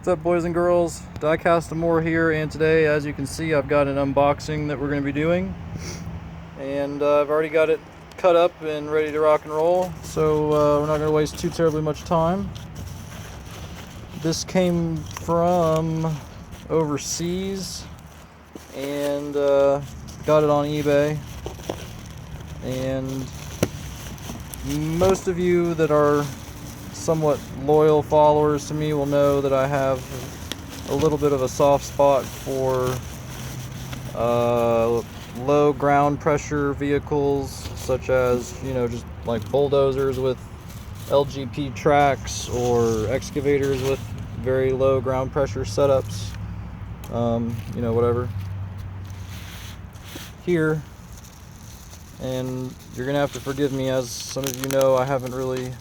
What's up, boys and girls? Diecast Amore here, and today, as you can see, I've got an unboxing that we're going to be doing, and I've already got it cut up and ready to rock and roll, so we're not going to waste too terribly much time. This came from overseas, and got it on eBay, and most of you that are somewhat loyal followers to me will know that I have a little bit of a soft spot for low ground pressure vehicles, such as, just like bulldozers with LGP tracks or excavators with very low ground pressure setups, whatever. Here, and you're gonna have to forgive me, as some of you know, I haven't really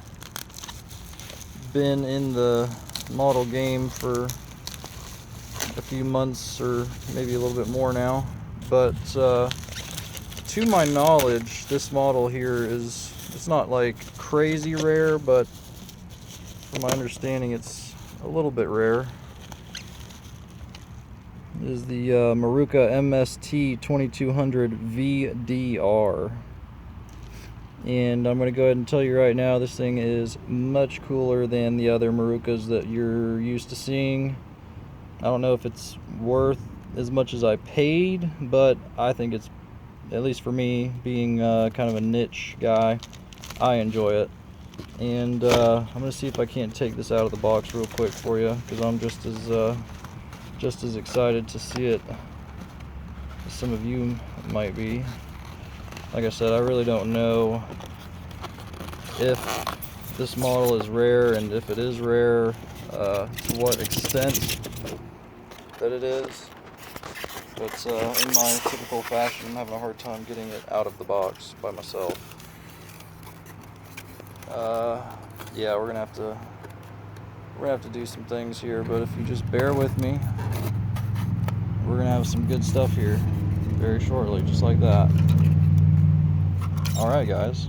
been in the model game for a few months or maybe a little bit more now, but to my knowledge, this model here it's not like crazy rare, but from my understanding it's a little bit rare. It is the Maruka MST 2200 VDR. And I'm going to go ahead and tell you right now, this thing is much cooler than the other Marukas that you're used to seeing. I don't know if it's worth as much as I paid, but I think it's, at least for me, being kind of a niche guy, I enjoy it. And I'm going to see if I can't take this out of the box real quick for you, because I'm just as excited to see it as some of you might be. Like I said, I really don't know if this model is rare, and if it is rare, to what extent that it is. But in my typical fashion, I'm having a hard time getting it out of the box by myself. Yeah, we're gonna have to do some things here, but if you just bear with me, we're gonna have some good stuff here very shortly, just like that. Alright, guys.